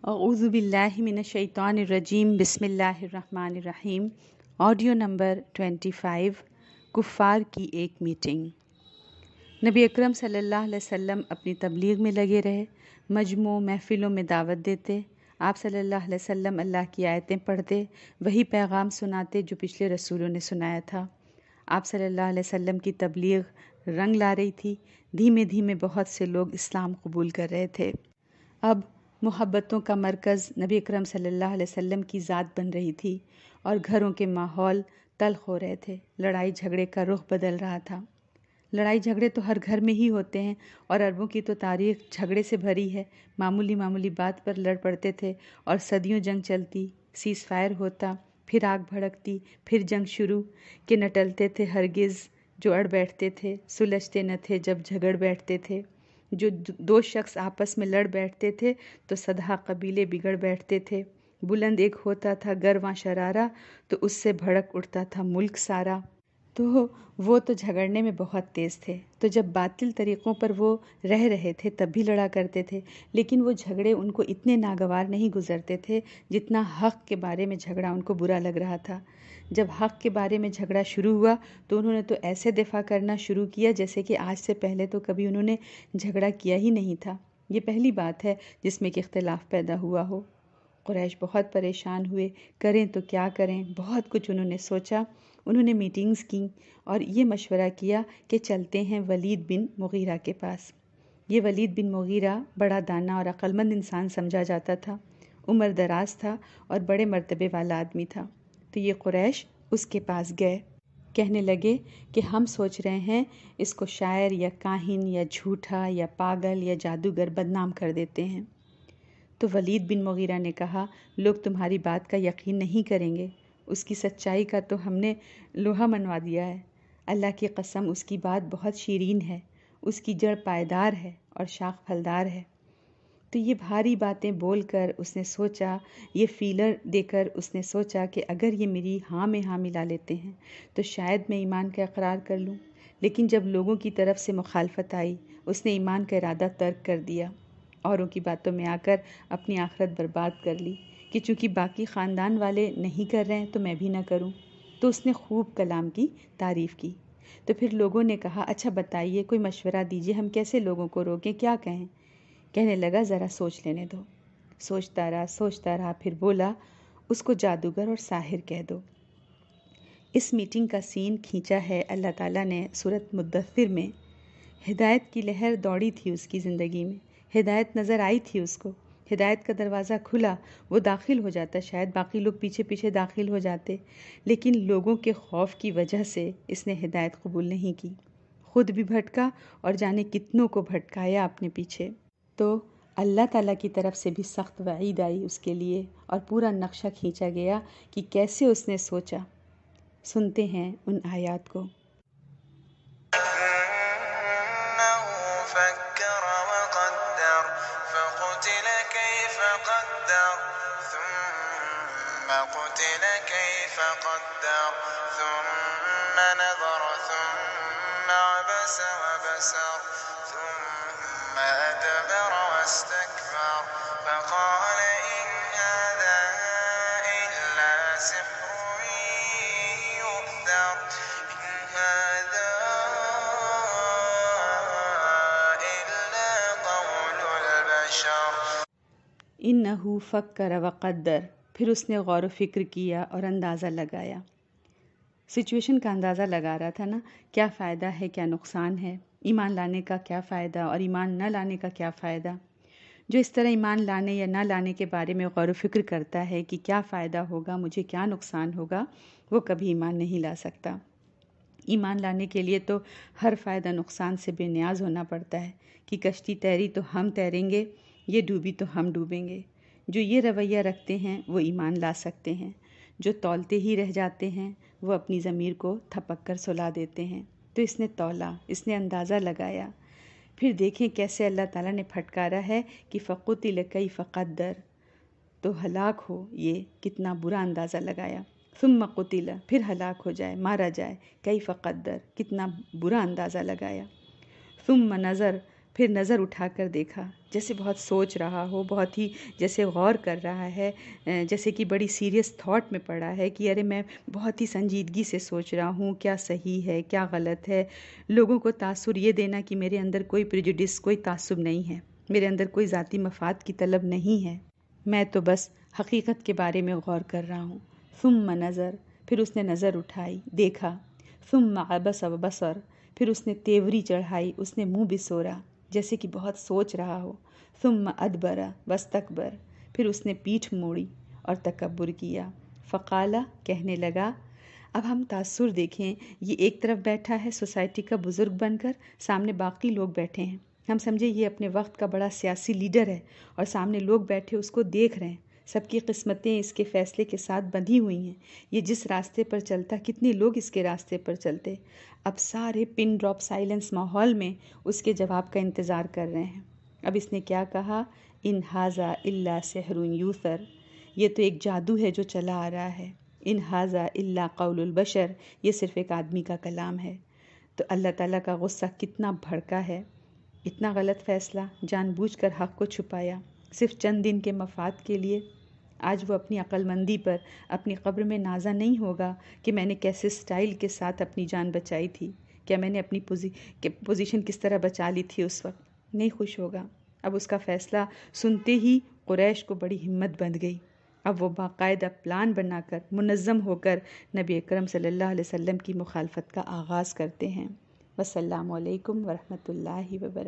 اعوذ باللہ من الشیطان الرجیم بسم اللہ الرحمن الرحیم۔ آڈیو نمبر 25 کفار کی ایک میٹنگ۔ نبی اکرم صلی اللہ علیہ وسلم اپنی تبلیغ میں لگے رہے، مجموعوں محفلوں میں دعوت دیتے۔ آپ صلی اللہ علیہ وسلم اللہ کی آیتیں پڑھتے، وہی پیغام سناتے جو پچھلے رسولوں نے سنایا تھا۔ آپ صلی اللہ علیہ وسلم کی تبلیغ رنگ لا رہی تھی، دھیمے دھیمے بہت سے لوگ اسلام قبول کر رہے تھے۔ اب محبتوں کا مرکز نبی اکرم صلی اللہ علیہ وسلم کی ذات بن رہی تھی اور گھروں کے ماحول تلخ ہو رہے تھے۔ لڑائی جھگڑے کا رخ بدل رہا تھا۔ لڑائی جھگڑے تو ہر گھر میں ہی ہوتے ہیں اور عربوں کی تو تاریخ جھگڑے سے بھری ہے۔ معمولی بات پر لڑ پڑتے تھے اور صدیوں جنگ چلتی، سیز فائر ہوتا، پھر آگ بھڑکتی، پھر جنگ شروع کہ نہ ٹلتے تھے ہرگز جو اڑ بیٹھتے تھے، سلجھتے نہ تھے جب جھگڑ بیٹھتے تھے۔ جو دو شخص آپس میں لڑ بیٹھتے تھے تو صدہا قبیلے بگڑ بیٹھتے تھے۔ بلند ایک ہوتا تھا گرواں شرارہ، تو اس سے بھڑک اٹھتا تھا ملک سارا۔ تو وہ تو جھگڑنے میں بہت تیز تھے، تو جب باطل طریقوں پر وہ رہ رہے تھے تب بھی لڑا کرتے تھے، لیکن وہ جھگڑے ان کو اتنے ناگوار نہیں گزرتے تھے جتنا حق کے بارے میں جھگڑا ان کو برا لگ رہا تھا۔ جب حق کے بارے میں جھگڑا شروع ہوا تو انہوں نے تو ایسے دفاع کرنا شروع کیا جیسے کہ آج سے پہلے تو کبھی انہوں نے جھگڑا کیا ہی نہیں تھا۔ یہ پہلی بات ہے جس میں کہ اختلاف پیدا ہوا ہو۔ قریش بہت پریشان ہوئے، کریں تو کیا کریں۔ بہت کچھ انہوں نے سوچا، انہوں نے میٹنگز کیں اور یہ مشورہ کیا کہ چلتے ہیں ولید بن مغیرہ کے پاس۔ یہ ولید بن مغیرہ بڑا دانا اور عقل مند انسان سمجھا جاتا تھا، عمر دراز تھا اور بڑے مرتبے والا آدمی تھا۔ تو یہ قریش اس کے پاس گئے، کہنے لگے کہ ہم سوچ رہے ہیں اس کو شاعر یا کاہن یا جھوٹا یا پاگل یا جادوگر بدنام کر دیتے ہیں۔ تو ولید بن مغیرہ نے کہا، لوگ تمہاری بات کا یقین نہیں کریں گے، اس کی سچائی کا تو ہم نے لوہا منوا دیا ہے۔ اللہ کی قسم اس کی بات بہت شیرین ہے، اس کی جڑ پائیدار ہے اور شاخ پھلدار ہے۔ تو یہ بھاری باتیں بول کر اس نے سوچا، یہ فیلر دے کر اس نے سوچا کہ اگر یہ میری ہاں میں ہاں ملا لیتے ہیں تو شاید میں ایمان کا اقرار کر لوں۔ لیکن جب لوگوں کی طرف سے مخالفت آئی، اس نے ایمان کا ارادہ ترک کر دیا، اوروں کی باتوں میں آ کر اپنی آخرت برباد کر لی کہ چونکہ باقی خاندان والے نہیں کر رہے ہیں تو میں بھی نہ کروں۔ تو اس نے خوب کلام کی تعریف کی۔ تو پھر لوگوں نے کہا، اچھا بتائیے، کوئی مشورہ دیجیے، ہم کیسے لوگوں کو روکیں، کیا کہیں؟ کہنے لگا، ذرا سوچ لینے دو۔ سوچتا رہا، پھر بولا، اس کو جادوگر اور ساحر کہہ دو۔ اس میٹنگ کا سین کھینچا ہے اللہ تعالیٰ نے سورۃ مدثر میں۔ ہدایت کی لہر دوڑی تھی اس کی زندگی میں، ہدایت نظر آئی تھی اس کو، ہدایت کا دروازہ کھلا، وہ داخل ہو جاتا، شاید باقی لوگ پیچھے پیچھے داخل ہو جاتے، لیکن لوگوں کے خوف کی وجہ سے اس نے ہدایت قبول نہیں کی، خود بھی بھٹکا اور جانے کتنوں کو بھٹکایا اپنے پیچھے۔ تو اللہ تعالیٰ کی طرف سے بھی سخت وعید آئی اس کے لیے اور پورا نقشہ کھینچا گیا کہ کیسے اس نے سوچا۔ سنتے ہیں ان آیات کو۔ فكر وقدر فقتل كيف قدر ثم قتل كيف قدر ثم نظر ثم عبس وبسر ثم أدبر واستكبر فقال إن هذا إلا سحر يؤثر إن هذا انہو فکر وقدر، پھر اس نے غور و فکر کیا اور اندازہ لگایا۔ سچویشن کا اندازہ لگا رہا تھا نا، کیا فائدہ ہے کیا نقصان ہے، ایمان لانے کا کیا فائدہ اور ایمان نہ لانے کا کیا فائدہ۔ جو اس طرح ایمان لانے یا نہ لانے کے بارے میں غور و فکر کرتا ہے کہ کیا فائدہ ہوگا، مجھے کیا نقصان ہوگا، وہ کبھی ایمان نہیں لا سکتا۔ ایمان لانے کے لیے تو ہر فائدہ نقصان سے بے نیاز ہونا پڑتا ہے کہ کشتی تیری تو ہم تیریں گے، یہ ڈوبی تو ہم ڈوبیں گے۔ جو یہ رویہ رکھتے ہیں وہ ایمان لا سکتے ہیں، جو تولتے ہی رہ جاتے ہیں وہ اپنی ضمیر کو تھپک کر سلا دیتے ہیں۔ تو اس نے تولا، اس نے اندازہ لگایا۔ پھر دیکھیں کیسے اللہ تعالیٰ نے پھٹکارا ہے کہ فقتل کیف قدر، تو ہلاک ہو، یہ کتنا برا اندازہ لگایا۔ ثم قتل، پھر ہلاک ہو جائے، مارا جائے، کیف قدر، کتنا برا اندازہ لگایا۔ ثم نظر، پھر نظر اٹھا کر دیکھا، جیسے بہت سوچ رہا ہو، بہت ہی جیسے غور کر رہا ہے، جیسے کہ بڑی سیریس تھاٹ میں پڑا ہے کہ ارے میں بہت ہی سنجیدگی سے سوچ رہا ہوں، کیا صحیح ہے کیا غلط ہے، لوگوں کو تاثر یہ دینا کہ میرے اندر کوئی پریجوڈس، کوئی تعصب نہیں ہے، میرے اندر کوئی ذاتی مفاد کی طلب نہیں ہے، میں تو بس حقیقت کے بارے میں غور کر رہا ہوں۔ ثم نظر، پھر اس نے نظر اٹھائی، دیکھا، ثم عبس و بصر، پھر اس نے تیوری چڑھائی، اس نے منہ بسورا جیسے کہ بہت سوچ رہا ہو، ثم ادبر واستکبر، پھر اس نے پیٹھ موڑی اور تکبر کیا، فقالا، کہنے لگا۔ اب ہم تاثر دیکھیں، یہ ایک طرف بیٹھا ہے سوسائٹی کا بزرگ بن کر، سامنے باقی لوگ بیٹھے ہیں، ہم سمجھے یہ اپنے وقت کا بڑا سیاسی لیڈر ہے اور سامنے لوگ بیٹھے اس کو دیکھ رہے ہیں، سب کی قسمتیں اس کے فیصلے کے ساتھ بندھی ہوئی ہیں، یہ جس راستے پر چلتا کتنے لوگ اس کے راستے پر چلتے، اب سارے پن ڈراپ سائلنس ماحول میں اس کے جواب کا انتظار کر رہے ہیں۔ اب اس نے کیا کہا؟ ان ھذا الا سحر یوثر، یہ تو ایک جادو ہے جو چلا آ رہا ہے، ان ھذا الا قول البشر، یہ صرف ایک آدمی کا کلام ہے۔ تو اللہ تعالیٰ کا غصہ کتنا بھڑکا ہے، اتنا غلط فیصلہ، جان بوجھ کر حق کو چھپایا صرف چند دن کے مفاد کے لیے۔ آج وہ اپنی عقل مندی پر اپنی قبر میں نازا نہیں ہوگا کہ میں نے کیسے سٹائل کے ساتھ اپنی جان بچائی تھی، کیا میں نے اپنی پوزیشن کس طرح بچا لی تھی اس وقت، نہیں خوش ہوگا۔ اب اس کا فیصلہ سنتے ہی قریش کو بڑی ہمت بندھ گئی، اب وہ باقاعدہ پلان بنا کر منظم ہو کر نبی اکرم صلی اللہ علیہ وسلم کی مخالفت کا آغاز کرتے ہیں۔ والسلام علیکم ورحمۃ اللہ وبرکاتہ۔